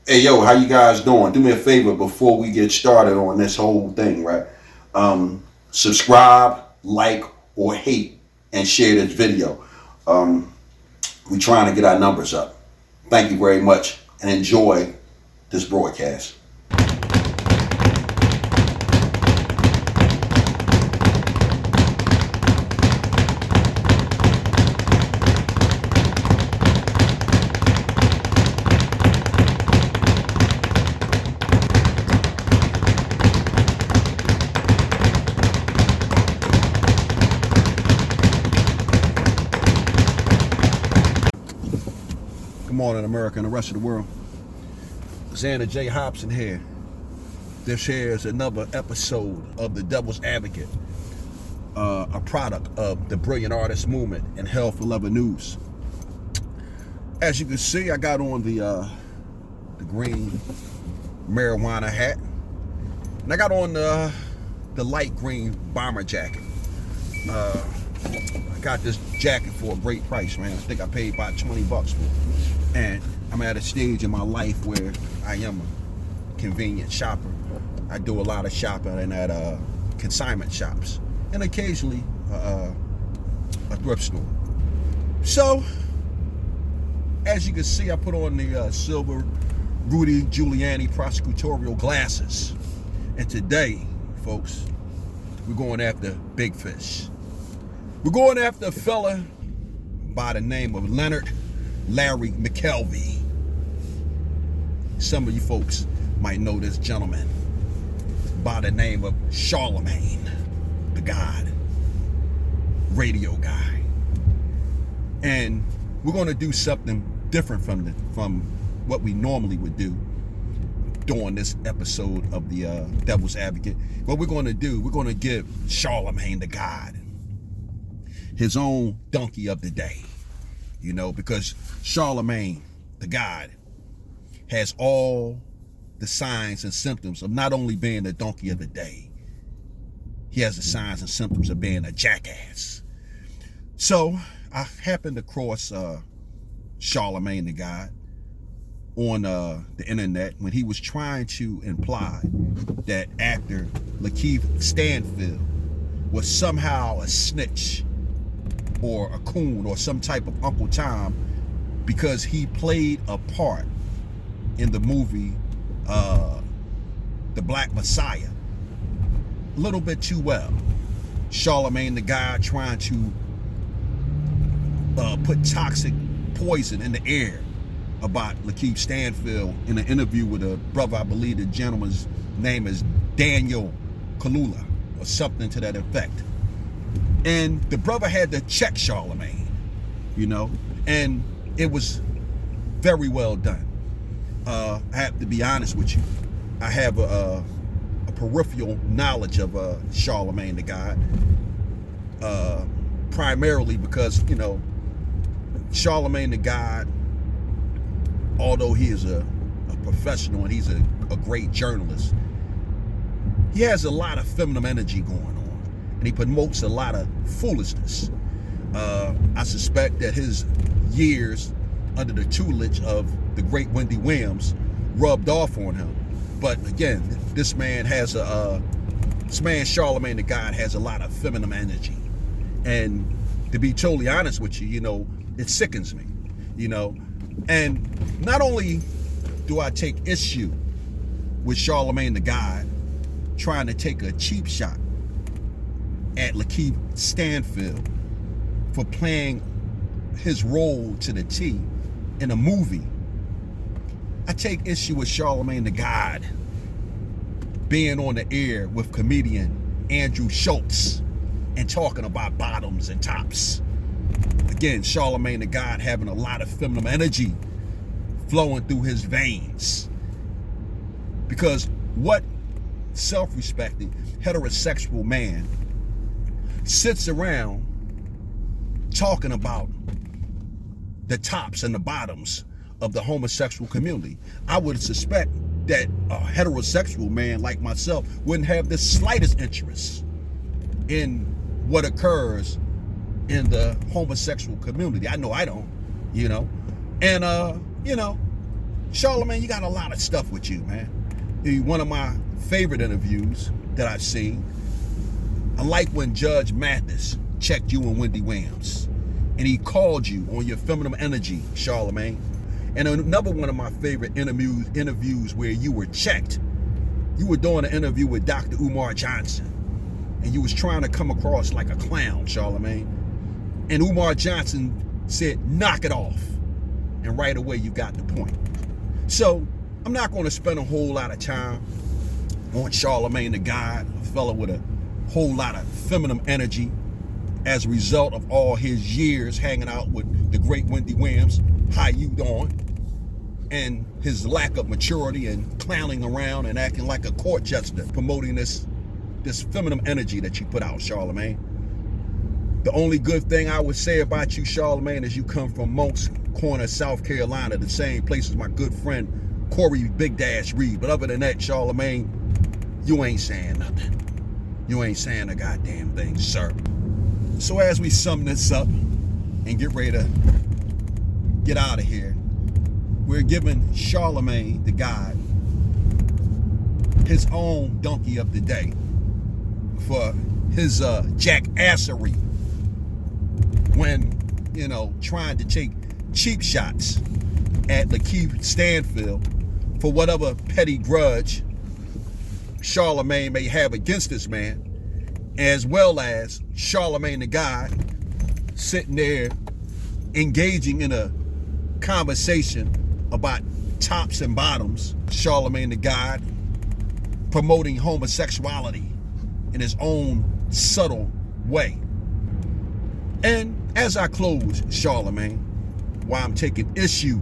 Hey yo, how you guys doing? Do me a favor before we get started on this whole thing, right? Subscribe, like, or hate, and share this video. Um, we're trying to get our numbers up. Thank you very much, and enjoy this broadcast. Good morning, America and the rest of the world. Xander J. Hobson here. This here is another episode of The Devil's Advocate, a product of the Brilliant Artist Movement and Hell for Leather News. As you can see, I got on the green marijuana hat, and I got on the light green bomber jacket. I got this jacket for a great price, man. I think I paid about $20 for it. And I'm at a stage in my life where I am a convenient shopper. I do a lot of shopping at consignment shops and occasionally a thrift store. So, as you can see, I put on the silver Rudy Giuliani prosecutorial glasses. And today, folks, we're going after big fish. We're going after a fella by the name of Leonard Larry McKelvey. Some of you folks might know this gentleman by the name of Charlemagne the God, radio guy. And we're going to do something different from what we normally would do during this episode of the Devil's Advocate. What we're going to do, we're going to give Charlemagne the God his own donkey of the day, you know, because Charlemagne the God has all the signs and symptoms of not only being the donkey of the day, he has the signs and symptoms of being a jackass. So I happened to cross Charlemagne the God on the internet when he was trying to imply that actor Lakeith Stanfield was somehow a snitch or a coon or some type of Uncle Tom because he played a part in the movie The Black Messiah a little bit too well. Charlemagne the God trying to put toxic poison in the air about Lakeith Stanfield in an interview with a brother, I believe the gentleman's name is Daniel Kalula or something to that effect. And the brother had to check Charlemagne, you know, and it was very well done. I have to be honest with you. I have a peripheral knowledge of Charlemagne the God, primarily because, you know, Charlemagne the God, although he is a professional and he's a great journalist, he has a lot of feminine energy going on. And he promotes a lot of foolishness. I suspect that his years under the tutelage of the great Wendy Williams rubbed off on him. But again, this man Charlemagne the God has a lot of feminine energy. And to be totally honest with you, you know, it sickens me, you know. And not only do I take issue with Charlemagne the God trying to take a cheap shot at Lakeith Stanfield for playing his role to the T in a movie, I take issue with Charlemagne the God being on the air with comedian Andrew Schultz and talking about bottoms and tops. Again, Charlemagne the God having a lot of feminine energy flowing through his veins. Because what self-respecting heterosexual man sits around talking about the tops and the bottoms of the homosexual community? I would suspect that a heterosexual man like myself wouldn't have the slightest interest in what occurs in the homosexual community. I know I don't, you know. And, you know, Charlamagne, you got a lot of stuff with you, man. You're one of my favorite interviews that I've seen. I like when Judge Mathis checked you and Wendy Williams, and he called you on your feminine energy, Charlamagne. And another one of my favorite interviews where you were checked. You were doing an interview with Dr. Umar Johnson, and you was trying to come across like a clown, Charlamagne. And Umar Johnson said, knock it off. And right away, you got the point. So I'm not going to spend a whole lot of time on Charlamagne the God, a fella with a whole lot of feminine energy as a result of all his years hanging out with the great Wendy Williams. How you doing? And his lack of maturity and clowning around and acting like a court jester, promoting this feminine energy that you put out, Charlamagne. The only good thing I would say about you, Charlamagne, is you come from Moncks Corner, South Carolina, the same place as my good friend Corey Big Dash Reed. But other than that, Charlamagne, you ain't saying nothing. You ain't saying a goddamn thing, sir. So as we sum this up and get ready to get out of here, we're giving Charlamagne the God his own donkey of the day for his jackassery when, trying to take cheap shots at Lakeith Stanfield for whatever petty grudge Charlamagne may have against this man, as well as Charlamagne the God sitting there engaging in a conversation about tops and bottoms, Charlamagne the God promoting homosexuality in his own subtle way. And as I close, Charlamagne, while I'm taking issue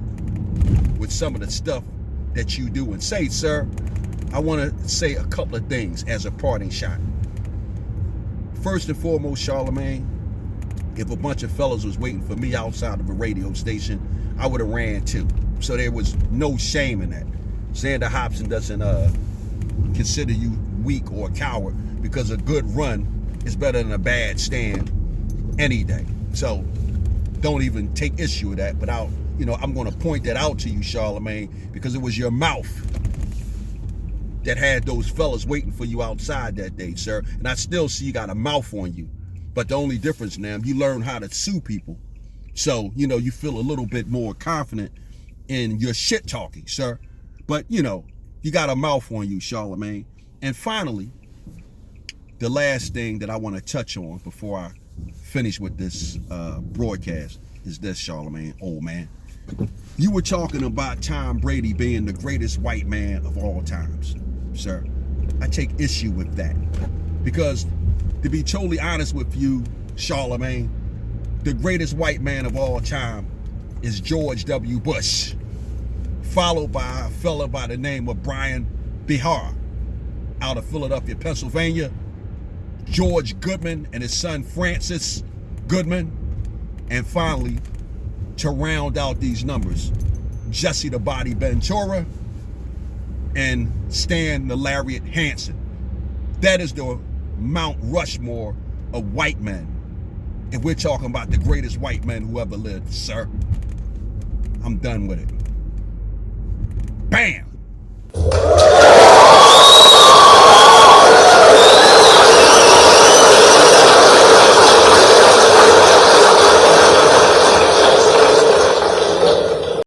with some of the stuff that you do and say, sir, I want to say a couple of things as a parting shot. First and foremost, Charlamagne, if a bunch of fellas was waiting for me outside of a radio station, I would have ran too. So there was no shame in that. Xander Hobson doesn't consider you weak or a coward, because a good run is better than a bad stand any day. So don't even take issue with that. But I'm going to point that out to you, Charlamagne, because it was your mouth that had those fellas waiting for you outside that day, sir. And I still see you got a mouth on you. But the only difference now, you learn how to sue people. So, you feel a little bit more confident in your shit talking, sir. But, you got a mouth on you, Charlamagne. And finally, the last thing that I want to touch on before I finish with this broadcast is this, Charlamagne, old man. You were talking about Tom Brady being the greatest white man of all times, sir. I take issue with that, because to be totally honest with you, Charlamagne, the greatest white man of all time is George W. Bush, followed by a fella by the name of Brian Behar out of Philadelphia, Pennsylvania, George Goodman and his son Francis Goodman, and finally, to round out these numbers, Jesse the Body Ventura and Stan the Lariat Hansen. That is the Mount Rushmore of white men. If we're talking about the greatest white men who ever lived, sir, I'm done with it. Bam!